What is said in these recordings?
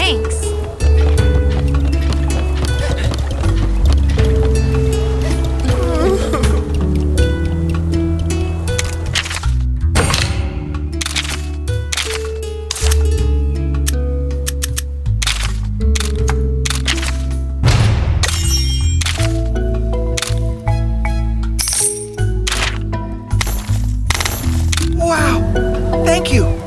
Thanks. Wow! Thank you!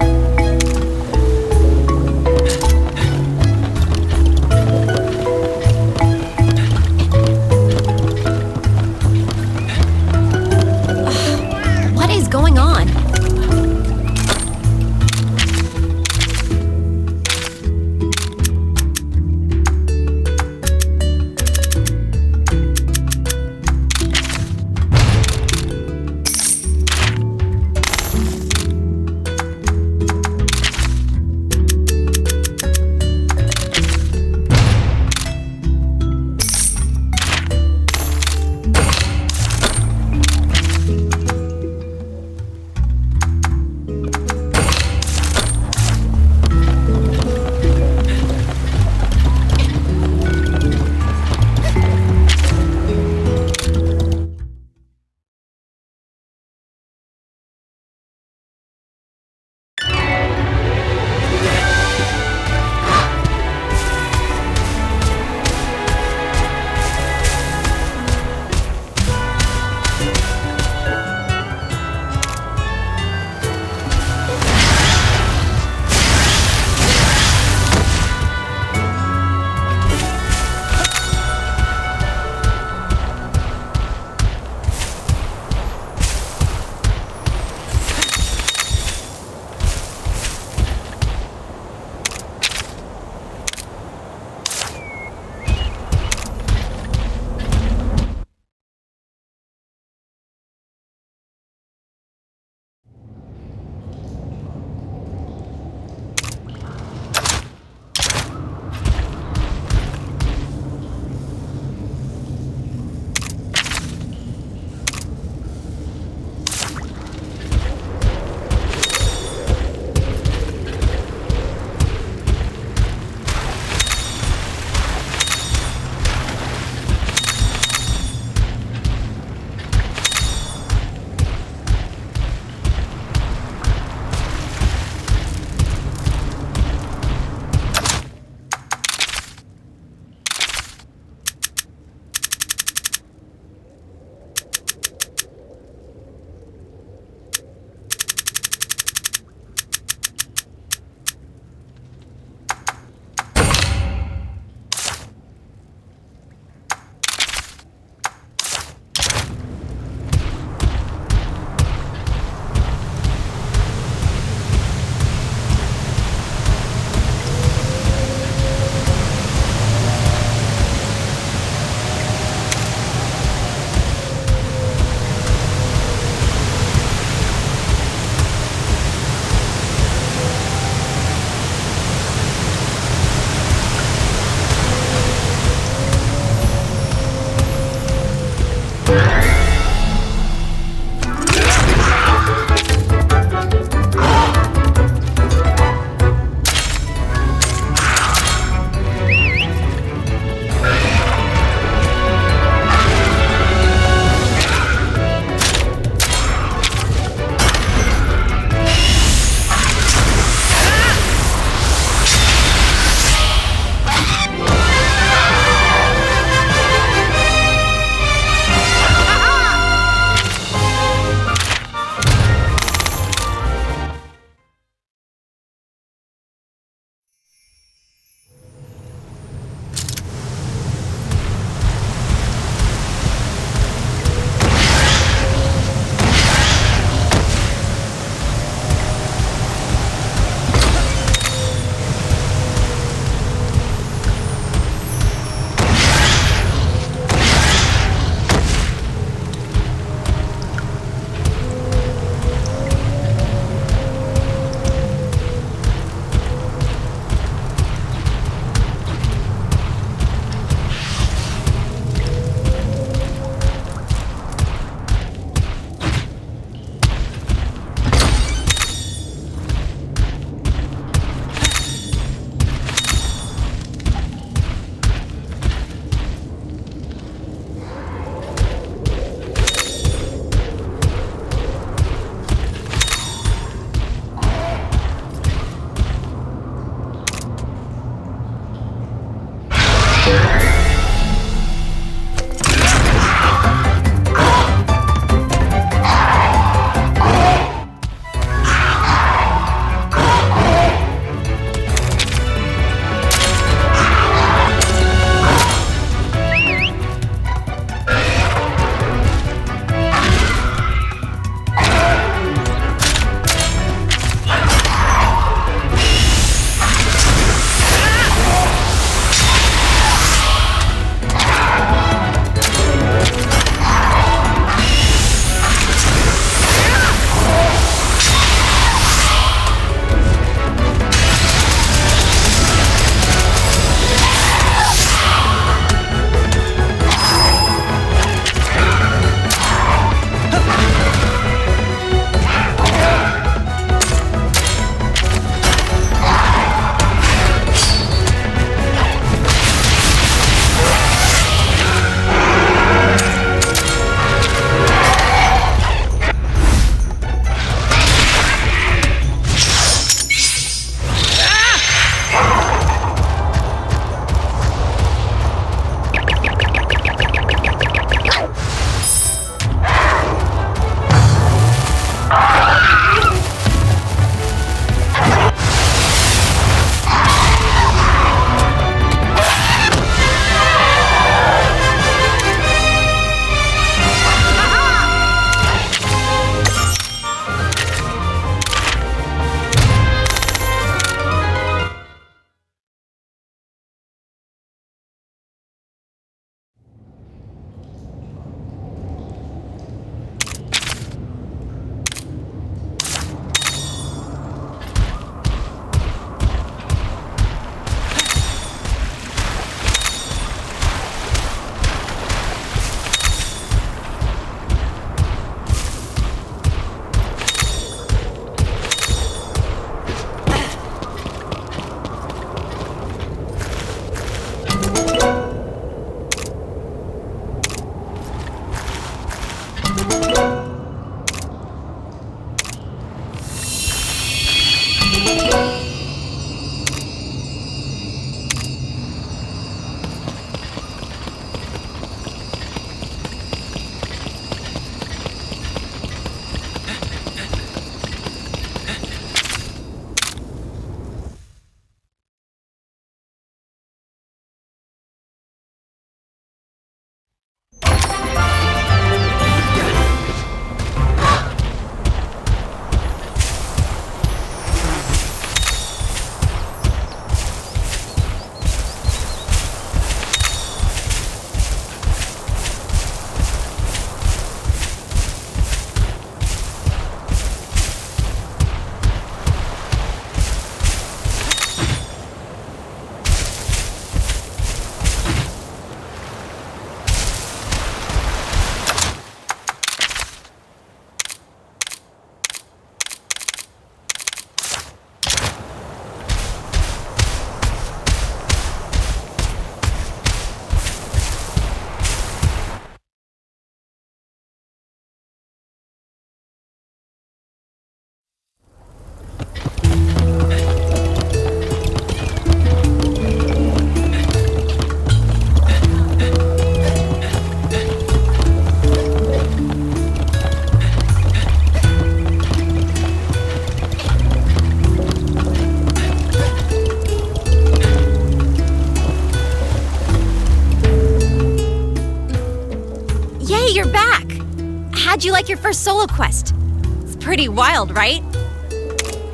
how'd you like your first solo quest? It's pretty wild, right?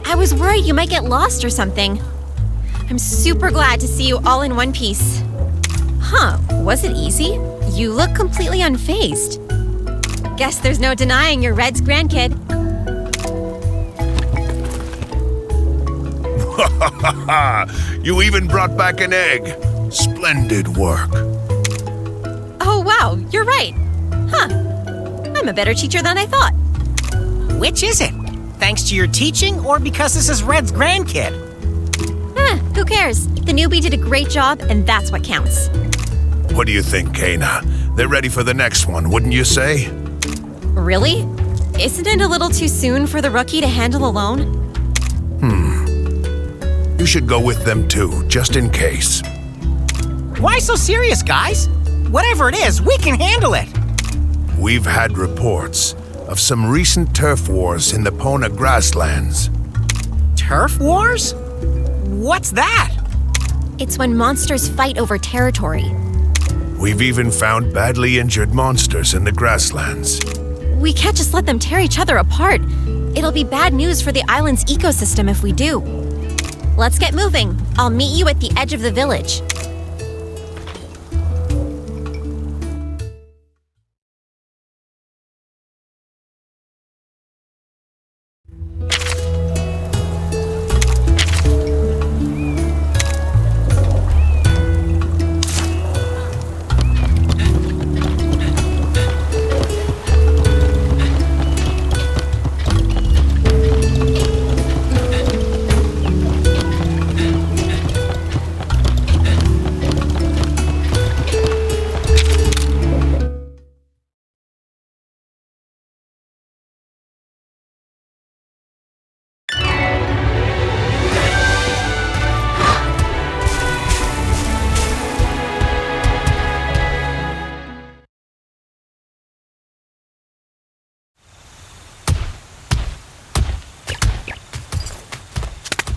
I was worried you might get lost or something. I'm super glad to see you all in one piece. Huh, was it easy? You look completely unfazed. Guess there's no denying you're Red's grandkid. You even brought back an egg. Splendid work. Oh wow, you're right. Huh, I'm a better teacher than I thought. Which is it? Thanks to your teaching or because this is Red's grandkid? Who cares? The newbie did a great job and that's what counts. What do you think, Kana? They're ready for the next one, wouldn't you say? Really? Isn't it a little too soon for the rookie to handle alone? You should go with them too, just in case. Why so serious, guys? Whatever it is, we can handle it. We've had reports of some recent turf wars in the Pona grasslands. Turf wars? What's that? It's when monsters fight over territory. We've even found badly injured monsters in the grasslands. We can't just let them tear each other apart. It'll be bad news for the island's ecosystem if we do. Let's get moving. I'll meet you at the edge of the village.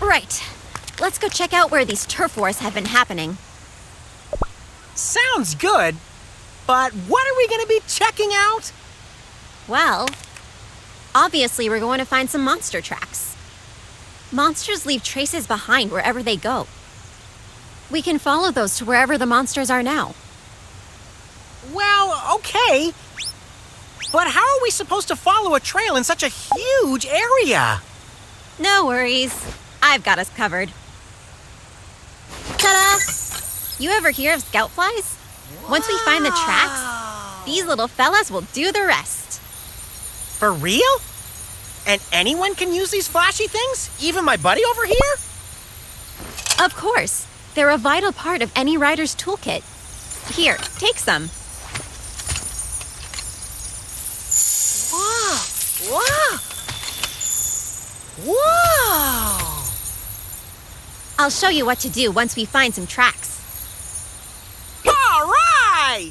Right. Let's go check out where these turf wars have been happening. Sounds good, but what are we going to be checking out? Well, obviously we're going to find some monster tracks. Monsters leave traces behind wherever they go. We can follow those to wherever the monsters are now. Well, okay. But how are we supposed to follow a trail in such a huge area? No worries. I've got us covered. Ta-da! You ever hear of scout flies? Once we find the tracks, these little fellas will do the rest. For real? And anyone can use these flashy things? Even my buddy over here? Of course. They're a vital part of any rider's toolkit. Here, take some. Whoa! Wow! Whoa! I'll show you what to do once we find some tracks. All right!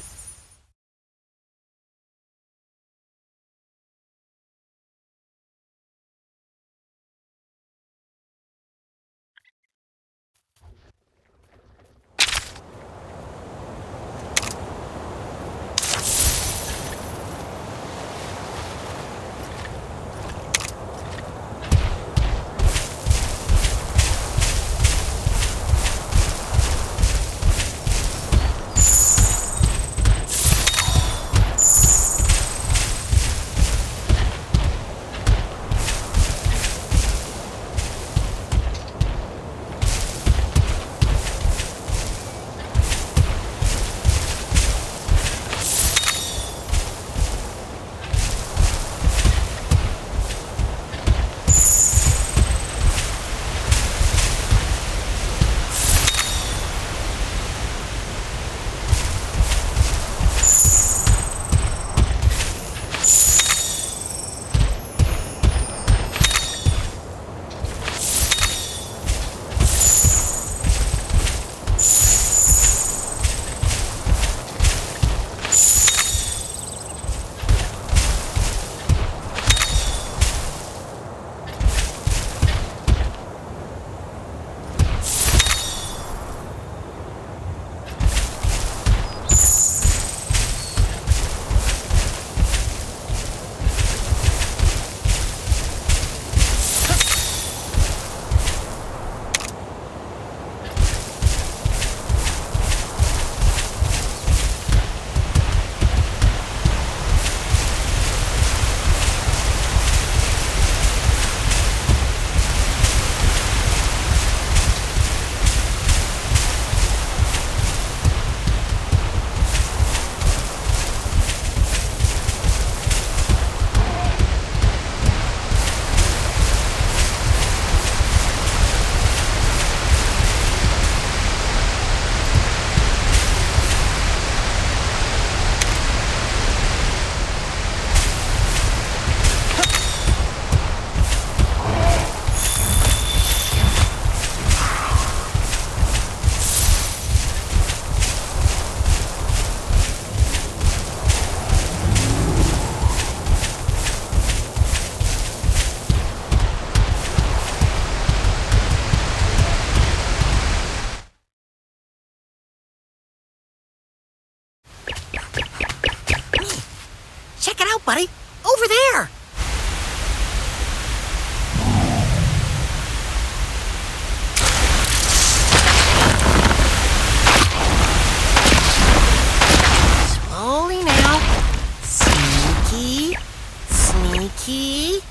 Look, buddy, over there. Slowly now. Sneaky, sneaky.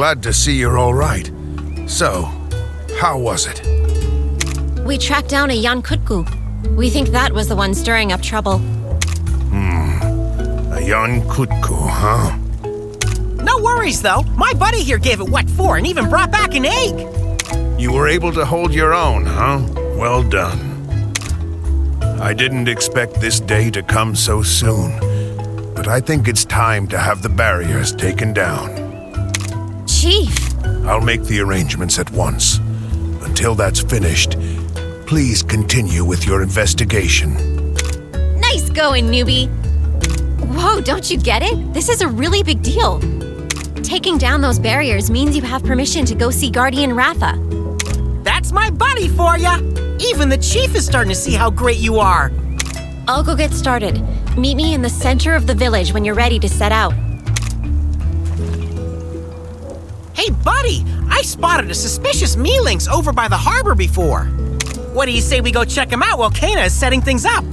glad to see you're all right. So, how was it? We tracked down a Yankutku. We think that was the one stirring up trouble. A Yankutku, huh? No worries, though. My buddy here gave it what for and even brought back an egg. You were able to hold your own, huh? Well done. I didn't expect this day to come so soon, but I think it's time to have the barriers taken down. Chief! I'll make the arrangements at once. Until that's finished, please continue with your investigation. Nice going, newbie! Whoa, don't you get it? This is a really big deal. Taking down those barriers means you have permission to go see Guardian Ratha. That's my buddy for ya! Even the chief is starting to see how great you are. I'll go get started. Meet me in the center of the village when you're ready to set out. Hey, buddy! I spotted a suspicious mealings over by the harbor before. What do you say we go check him out while Kana is setting things up?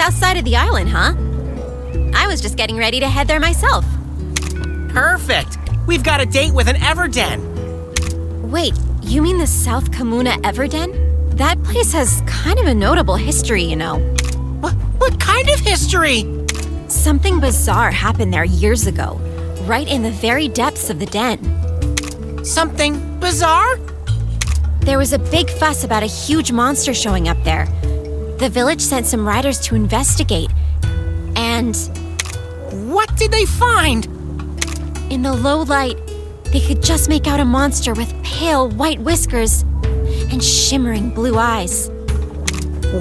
south side of the island, huh? I was just getting ready to head there myself. Perfect! We've got a date with an Everden. Wait, you mean the South Kamuna Everden? That place has kind of a notable history, you know. What kind of history? Something bizarre happened there years ago, right in the very depths of the den. Something bizarre? There was a big fuss about a huge monster showing up there. The village sent some riders to investigate, and What did they find? in the low light, they could just make out a monster with pale white whiskers and shimmering blue eyes.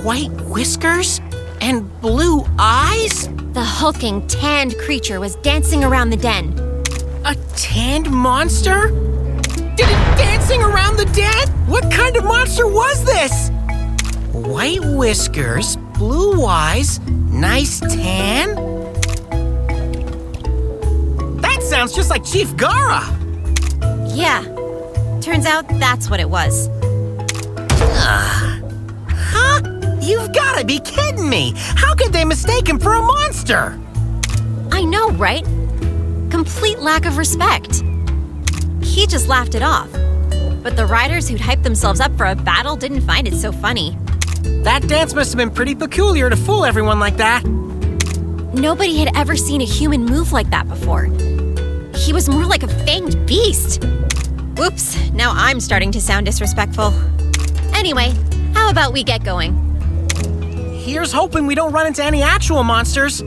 White whiskers? And blue eyes? The hulking, tanned creature was dancing around the den. A tanned monster? Dancing around the den? What kind of monster was this? White whiskers, blue eyes, nice tan? That sounds just like Chief Gara! Yeah. Turns out that's what it was. Huh? You've gotta be kidding me! How could they mistake him for a monster? I know, right? Complete lack of respect. He just laughed it off. But the riders who'd hyped themselves up for a battle didn't find it so funny. That dance must have been pretty peculiar to fool everyone like that. Nobody had ever seen a human move like that before. He was more like a fanged beast. Whoops, now I'm starting to sound disrespectful. Anyway, how about we get going? Here's hoping we don't run into any actual monsters.